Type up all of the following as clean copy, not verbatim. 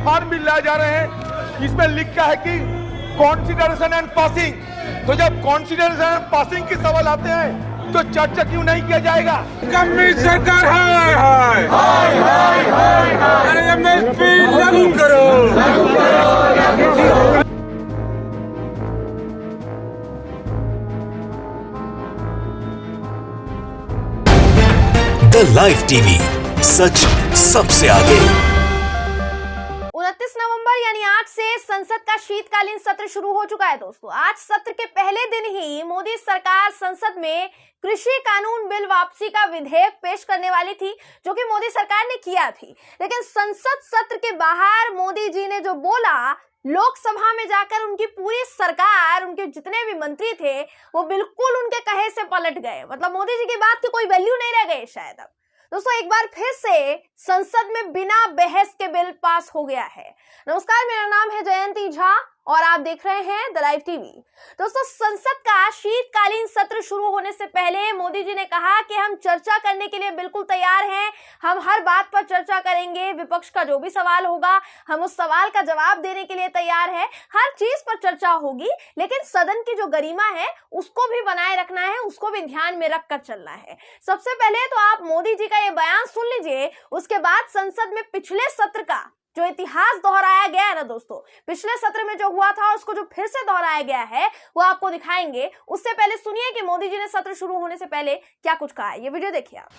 Form भी लाए जा रहे हैं, इसमें लिखा है कि कॉन्सिडरेशन एंड पासिंग। तो जब कॉन्सिडरेशन एंड पासिंग के सवाल आते हैं तो चर्चा क्यों नहीं किया जाएगा? कम्युनिस्ट सरकार हाय हाय हाय हाय हाय हाय, अरे एमएसपी लागू करो। द लाइव टीवी, सच सबसे आगे। 29 नवंबर यानी आज से संसद का शीतकालीन सत्र शुरू हो चुका है दोस्तों। आज सत्र के पहले दिन ही मोदी सरकार संसद में कृषि कानून बिल वापसी का विधेयक पेश करने वाली थी, जो कि मोदी सरकार ने किया थी। लेकिन संसद सत्र के बाहर मोदी जी ने जो बोला, लोकसभा में जाकर उनकी पूरी सरकार, उनके जितने भी मंत्री थे, वो बिल्कुल उनके कहे से पलट गए। मतलब मोदी जी की बात की कोई वैल्यू नहीं रह गई शायद। अब दोस्तों एक बार फिर से संसद में बिना बहस के बिल पास हो गया है। नमस्कार, मेरा नाम है जयंती झा और आप देख रहे हैं द लाइव टीवी। दोस्तों संसद का शीतकालीन सत्र शुरू होने से पहले मोदी जी ने कहा कि हम चर्चा करने के लिए बिल्कुल तैयार हैं, हम हर बात पर चर्चा करेंगे, विपक्ष का जो भी सवाल होगा हम उस सवाल का जवाब देने के लिए तैयार है, हर चीज पर चर्चा होगी, लेकिन सदन की जो गरिमा है उसको भी बनाए रखना है, उसको भी ध्यान में रखकर चलना है। सबसे पहले तो आप मोदी जी का ये बयान सुन लीजिए, उसके बाद संसद में पिछले सत्र का जो इतिहास दोहराया गया है ना दोस्तों, पिछले सत्र में जो हुआ था उसको जो फिर से दोहराया गया है वो आपको दिखाएंगे। उससे पहले सुनिए कि मोदी जी ने सत्र शुरू होने से पहले क्या कुछ कहा है। ये वीडियो देखिए आप।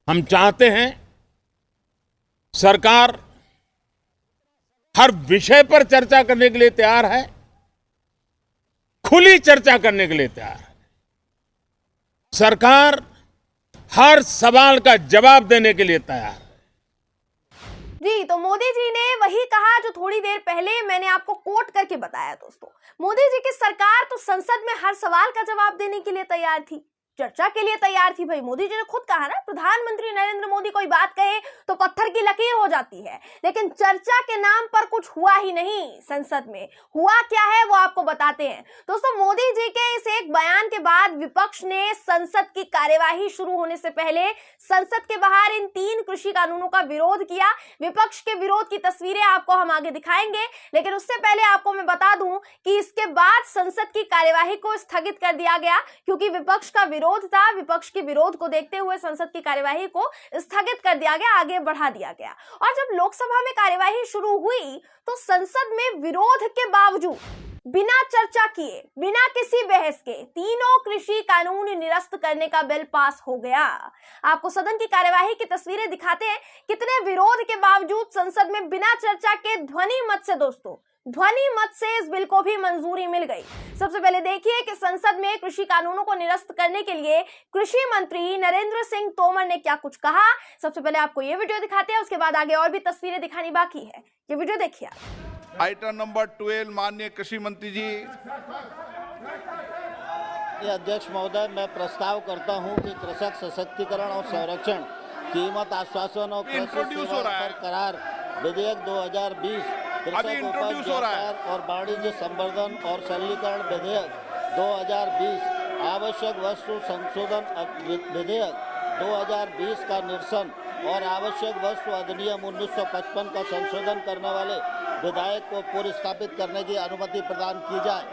हम चाहते हैं सरकार हर विषय पर चर्चा करने के लिए तैयार है, खुली चर्चा करने के लिए तैयार है। सरकार हर सवाल का जवाब देने के लिए तैयार है। जी, तो मोदी जी ने वही कहा जो थोड़ी देर पहले मैंने आपको कोट करके बताया दोस्तों। मोदी जी की सरकार तो संसद में हर सवाल का जवाब देने के लिए तैयार थी, चर्चा के लिए तैयार थी। भाई मोदी जी ने खुद कहा ना, प्रधानमंत्री नरेंद्र मोदी कोई बात कहे तो पत्थर की लकीर हो जाती है, लेकिन चर्चा के नाम पर कुछ हुआ ही नहीं। संसद में हुआ क्या है वो आपको बताते हैं दोस्तों। मोदी जी के इस एक बयान के बाद विपक्ष ने संसद की कार्यवाही शुरू होने से पहले संसद के बाहर इन 3 कृषि कानूनों का विरोध किया। विपक्ष के विरोध की तस्वीरें आपको हम आगे दिखाएंगे, लेकिन उससे पहले आपको मैं बता दूं कि इसके बाद संसद की कार्यवाही को स्थगित कर दिया गया, क्योंकि विपक्ष का विरोध था। विपक्ष के विरोध को देखते हुए संसद की कार्यवाही को स्थगित कर दिया गया, आगे बढ़ा दिया गया। और जब लोकसभा में कार्यवाही शुरू हुई तो संसद में विरोध के बावजूद, बिना चर्चा किए, बिना किसी बहस के, तीनों कृषि कानून निरस्त करने का बिल पास हो गया। आपको सदन की कार्यवाही की तस्वीरें दिखाते हैं, कितने विरोध के बावजूद संसद में बिना चर्चा के ध्वनि मत से दोस्तों, ध्वनि मत से इस बिल को भी मंजूरी मिल गई। सबसे पहले देखिए कि संसद में कृषि कानूनों को निरस्त करने के लिए कृषि मंत्री नरेंद्र सिंह तोमर ने क्या कुछ कहा। सबसे पहले आपको ये वीडियो दिखाते हैं, उसके बाद आगे और भी तस्वीरें दिखानी बाकी है। ये वीडियो देखिए। आइटम नंबर 12, माननीय कृषि मंत्री जी। अध्यक्ष महोदय, मैं प्रस्ताव करता हूं कि कृषक सशक्तिकरण और संरक्षण, कीमत आश्वासन और कृषि सेवा पर करार विधेयक 2020, कृषक उपज व्यापार और वाणिज्य संवर्धन और सरलीकरण विधेयक 2020, आवश्यक वस्तु संशोधन विधेयक 2020 का निरसन और आवश्यक वस्तु अधिनियम 1955 का संशोधन करने वाले विधेयक को पुनर्स्थापित करने की अनुमति प्रदान की जाए।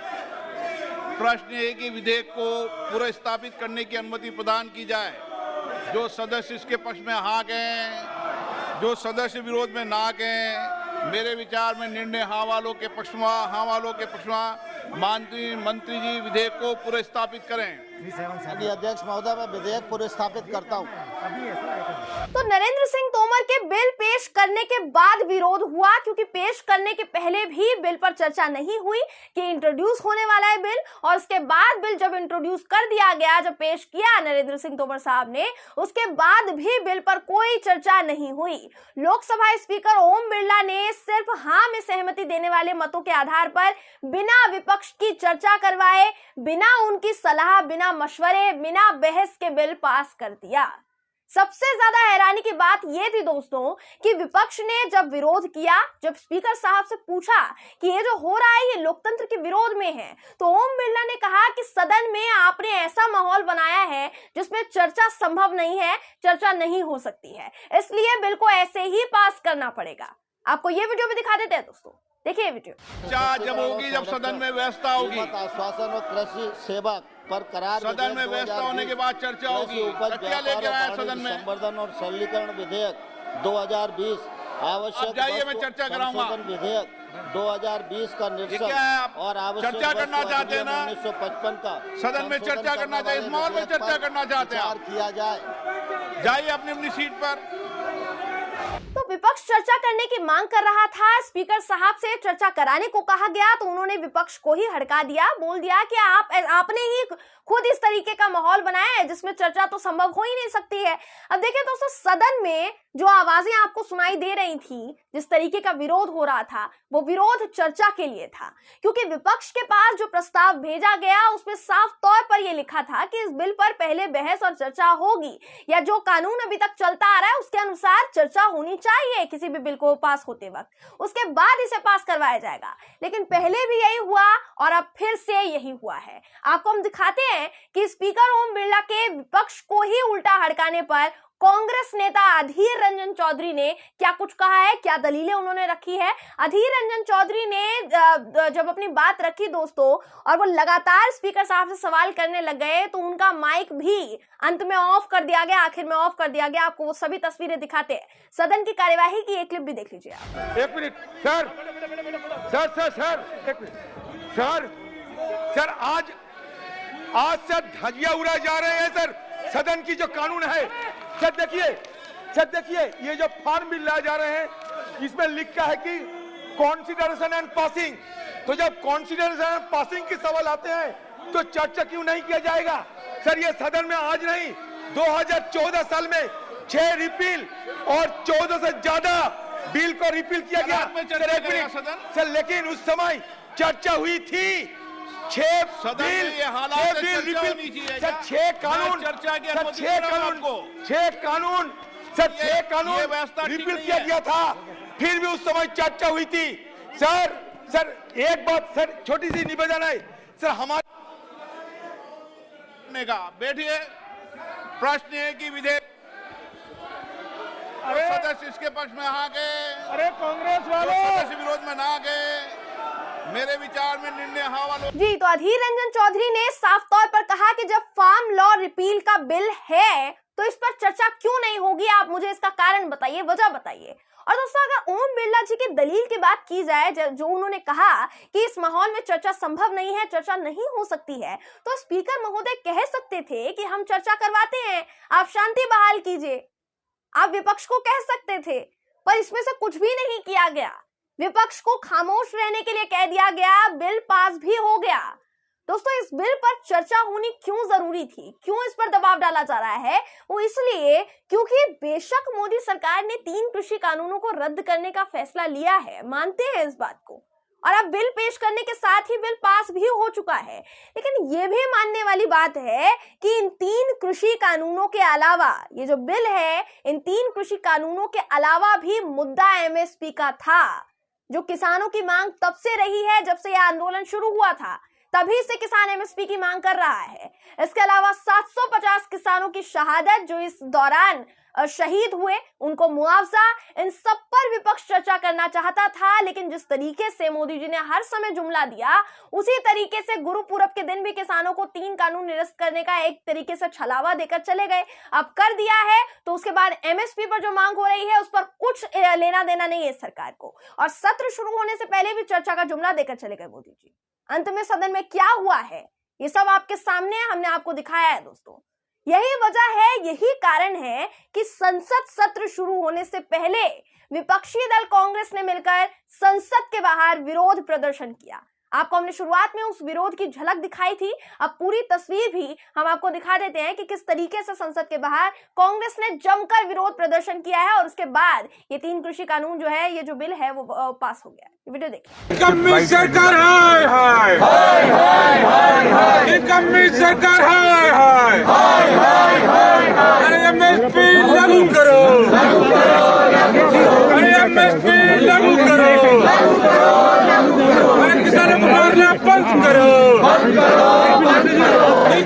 प्रश्न है कि विधेयक को पुनर्स्थापित करने की अनुमति प्रदान की जाए। जो सदस्य इसके पक्ष में हाँ कहें, जो सदस्य विरोध में ना कहें। मेरे विचार में निर्णय हाँ वालों के पक्ष में, हाँ वालों के पक्ष में। माननीय मंत्री जी विधेयक को पुनर्स्थापित करें। अध्यक्ष महोदय, मैं विधेयक पुनर्स्थापित करता हूं। तो नरेंद्र सिंह तोमर के बिल पेश करने के बाद विरोध हुआ, क्योंकि पेश करने के पहले भी बिल पर चर्चा नहीं हुई कि इंट्रोड्यूस होने वाला है बिल, और उसके बाद बिल जब इंट्रोड्यूस कर दिया गया, जब पेश किया नरेंद्र सिंह तोमर साहब ने, उसके बाद भी बिल पर कोई चर्चा नहीं हुई। लोकसभा स्पीकर ओम बिरला ने सिर्फ हाँ में सहमति देने वाले मतों के आधार पर बिना विपक्ष की चर्चा करवाए, बिना उनकी सलाह, बिना मशवरे, बिना बहस के बिल पास कर दिया। सबसे ज्यादा हैरानी की बात यह थी दोस्तों कि विपक्ष ने जब विरोध किया, जब स्पीकर साहब से पूछा कि ये जो हो रहा है ये लोकतंत्र के विरोध में है, तो ओम बिरला ने कहा कि सदन में आपने ऐसा माहौल बनाया है जिसमें चर्चा संभव नहीं है, चर्चा नहीं हो सकती है, इसलिए बिल को ऐसे ही पास करना पड़ेगा। आपको ये वीडियो भी दिखा देते हैं दोस्तों, देखिए वीडियो। चर्चा जब होगी, जब सदन में व्यवस्था होगी, कीमत आश्वासन और कृषि सेवा पर करार सदन में व्यवस्था होने के बाद चर्चा होगी। क्या लेकर आया सदन में? संवर्धन और सरलीकरण विधेयक 2020, आवश्यक अब जाइए, मैं चर्चा कराऊंगा। संशोधन विधेयक 2020 का ये क्या है? आप और आवश्यक चर्चा करना चाहते हैं ना? 1955 का सदन में चर्चा करना चाहिए, इस माहौल में चर्चा करना चाहते हैं आप। किया जाए। जाइए अपनी अपनी सीट पर। तो विपक्ष चर्चा करने की मांग कर रहा था, स्पीकर साहब से चर्चा कराने को कहा गया तो उन्होंने विपक्ष को ही हड़का दिया, बोल दिया कि आपने ही खुद इस तरीके का माहौल बनाया है जिसमें चर्चा तो संभव हो ही नहीं सकती है। अब देखिए दोस्तों, सदन में जो आवाजें आपको सुनाई दे रही थी, जिस तरीके का विरोध हो रहा था, वो विरोध चर्चा के लिए था, क्योंकि विपक्ष के पास जो प्रस्ताव भेजा गया उसमें साफ तौर पर यह लिखा था कि इस बिल पर पहले बहस और चर्चा होगी, या जो कानून अभी तक चलता आ रहा है उसके अनुसार चर्चा होनी चाहिए किसी भी बिल को पास होते वक्त, उसके बाद इसे पास करवाया जाएगा। लेकिन पहले भी यही हुआ और अब फिर से यही हुआ है। आपको हम दिखाते हैं कि स्पीकर ओम बिरला के विपक्ष को ही उल्टा हड़काने पर कांग्रेस नेता अधीर रंजन चौधरी ने क्या कुछ कहा है, क्या दलीलें उन्होंने रखी है। अधीर रंजन चौधरी ने जब अपनी बात रखी दोस्तों और वो लगातार स्पीकर साहब से सवाल करने लग गए तो उनका माइक भी अंत में ऑफ कर दिया गया, आखिर में ऑफ कर दिया गया। आपको वो सभी तस्वीरें दिखाते हैं, सदन की कार्यवाही की एक क्लिप भी देख लीजिए आप। एक मिनट सर, एक मिनट सर, आज से धजिया उड़ाए जा रहे हैं सर। सदन की जो कानून है सर, देखिए ये जो फॉर्म बिल लाए जा रहे हैं इसमें लिखा है कि कॉन्सिडरेशन एंड पासिंग। तो जब कॉन्सिडरेशन एंड पासिंग के सवाल आते हैं तो चर्चा क्यों नहीं किया जाएगा सर? ये सदन में आज नहीं, 2014 साल में 6 रिपील और 14 से ज्यादा बिल को रिपील किया गया सर, लेकिन उस समय चर्चा हुई थी। 6 कानून, 6 कानून रिपील किया गया था, फिर भी उस समय चर्चा हुई थी सर। एक बात सर, छोटी सी निवेदन है सर हमारे का। बैठिए, प्रश्न है कि विधेयक सदस्य इसके पक्ष में आ गए, अरे कांग्रेस वालों सदस्य विरोध में ना गए, मेरे विचार में निर्णय हवाला। जी, तो अधीर रंजन चौधरी ने साफ तौर पर कहा कि जब फार्म लॉ रिपील का बिल है तो इस पर चर्चा क्यों नहीं होगी, आप मुझे इसका कारण बताइए, वजह बताइए। और दोस्तों, अगर ओम बिरला जी की दलील की बात की जाए, जो उन्होंने कहा कि इस माहौल में चर्चा संभव नहीं है, चर्चा नहीं हो सकती है, तो स्पीकर महोदय कह सकते थे कि हम चर्चा करवाते हैं, आप शांति बहाल कीजिए, आप विपक्ष को कह सकते थे, पर इसमें से कुछ भी नहीं किया गया। विपक्ष को खामोश रहने के लिए कह दिया गया, बिल पास भी हो गया। दोस्तों, इस बिल पर चर्चा होनी क्यों जरूरी थी, क्यों इस पर दबाव डाला जा रहा है? वो इसलिए क्योंकि बेशक मोदी सरकार ने 3 कृषि कानूनों को रद्द करने का फैसला लिया है, मानते हैं इस बात को, और अब बिल पेश करने के साथ ही बिल पास भी हो चुका है। लेकिन ये भी मानने वाली बात है कि इन 3 कृषि कानूनों के अलावा, ये जो बिल है, इन 3 कृषि कानूनों के अलावा भी मुद्दा एमएसपी का था, जो किसानों की मांग तब से रही है जब से यह आंदोलन शुरू हुआ था, तभी से किसान एमएसपी की मांग कर रहा है। इसके अलावा 750 किसानों की शहादत जो इस दौरान शहीद हुए, उनको मुआवजा, इन सब पर विपक्ष चर्चा करना चाहता था। लेकिन जिस तरीके से मोदी जी ने हर समय जुमला दिया, उसी तरीके से गुरु पूरब के दिन भी किसानों को 3 कानून निरस्त करने का एक तरीके से छलावा देकर चले गए। अब कर दिया है तो उसके बाद एमएसपी पर जो मांग हो रही है उस पर कुछ लेना देना नहीं है सरकार को, और सत्र शुरू होने से पहले भी चर्चा का जुमला देकर चले गए मोदी जी। अंत में सदन में क्या हुआ है ये सब आपके सामने हमने आपको दिखाया है दोस्तों। यही वजह है, यही कारण है कि संसद सत्र शुरू होने से पहले विपक्षी दल कांग्रेस ने मिलकर संसद के बाहर विरोध प्रदर्शन किया। आपको हमने शुरुआत में उस विरोध की झलक दिखाई थी, अब पूरी तस्वीर भी हम आपको दिखा देते हैं कि किस तरीके से संसद के बाहर कांग्रेस ने जमकर विरोध प्रदर्शन किया है, और उसके बाद ये 3 कृषि कानून जो है, ये जो बिल है वो पास हो गया। ये वीडियो देखिए। कम्मी सरकार हाय हाय हाय हाय हाय हाय, कम्मी सरकार हाय हाय हाय हाय हाय हाय, अरे एमएसपी लागू करो, अरे एमएसपी लागू करो, अरे किसानों को मारना बंद करो,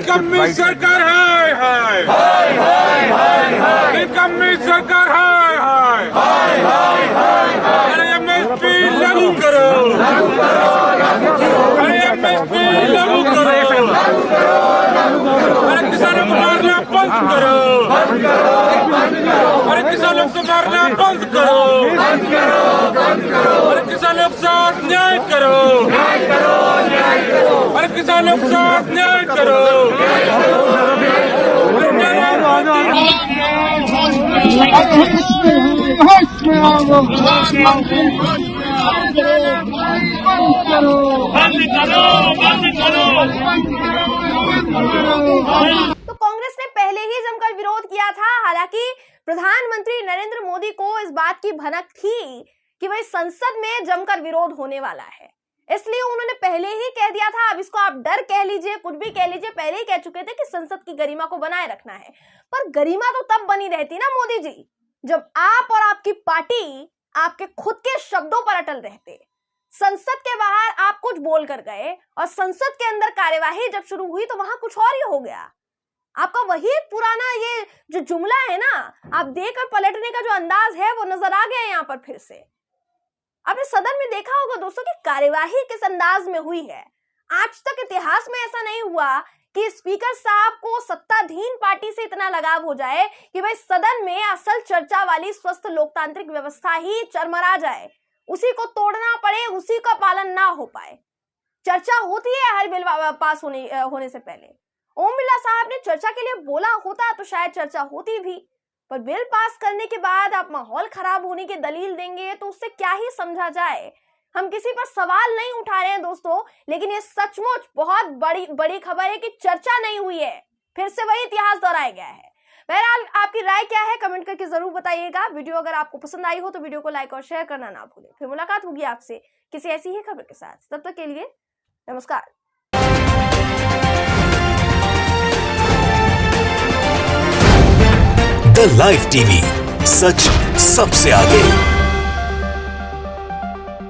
कम्मी सरकार हाय हाय हाय हाय हाय, कम्मी सरकार हाय हाय हाय हाय हाय, अरे एमएसपी लागू करो, अरे किसानों को मारना बंद करो, अरे किसानों को मारना बंद करो, अरे किसानों के साथ न्याय करो, अरे किसानों के साथ न्याय करो, तो कांग्रेस ने पहले ही जमकर विरोध किया था। हालांकि प्रधानमंत्री नरेंद्र मोदी को इस बात की भनक थी कि भाई संसद में जमकर विरोध होने वाला है, इसलिए उन्होंने पहले ही कह दिया था। अब इसको आप डर कह लीजिए, कुछ भी कह लीजिए, पहले ही कह चुके थे कि संसद की गरिमा को बनाए रखना है। पर गरिमा तो तब बनी रहती ना मोदी जी, जब आप और आपकी पार्टी आपके खुद के शब्दों पर अटल रहते। संसद के बाहर आप कुछ बोल कर गए और संसद के अंदर कार्यवाही जब शुरू हुई तो वहां कुछ और ही हो गया। आपका वही पुराना ये जो जुमला है ना, आप देकर पलटने का जो अंदाज है वो नजर आ गया यहाँ पर फिर से। आपने सदन में देखा होगा दोस्तों कि कार्यवाही किस अंदाज में हुई है। आज तक इतिहास में ऐसा नहीं हुआ कि स्पीकर साहब को सत्ताधीन पार्टी से इतना लगाव हो जाए कि भाई सदन में असल चर्चा वाली स्वस्थ लोकतांत्रिक व्यवस्था ही चरमरा जाए, उसी को तोड़ना पड़े, उसी का पालन ना हो पाए। चर्चा होती है हर बिल पास होने से पहले। ओम बिरला साहब ने चर्चा के लिए बोला होता तो शायद चर्चा होती भी, पर बिल पास करने के बाद आप माहौल खराब होने की दलील देंगे तो उससे क्या ही समझा जाए। हम किसी पर सवाल नहीं उठा रहे हैं दोस्तों, लेकिन ये सचमुच बहुत बड़ी खबर है कि चर्चा नहीं हुई है, फिर से वही इतिहास दोहराया गया है। बहरहाल आपकी राय क्या है कमेंट करके जरूर बताइएगा। वीडियो अगर आपको पसंद आई हो तो वीडियो को लाइक और शेयर करना ना भूलें। फिर मुलाकात होगी आपसे किसी ऐसी ही खबर के साथ, तब तक के लिए नमस्कार। द लाइव टीवी, सच सबसे आगे।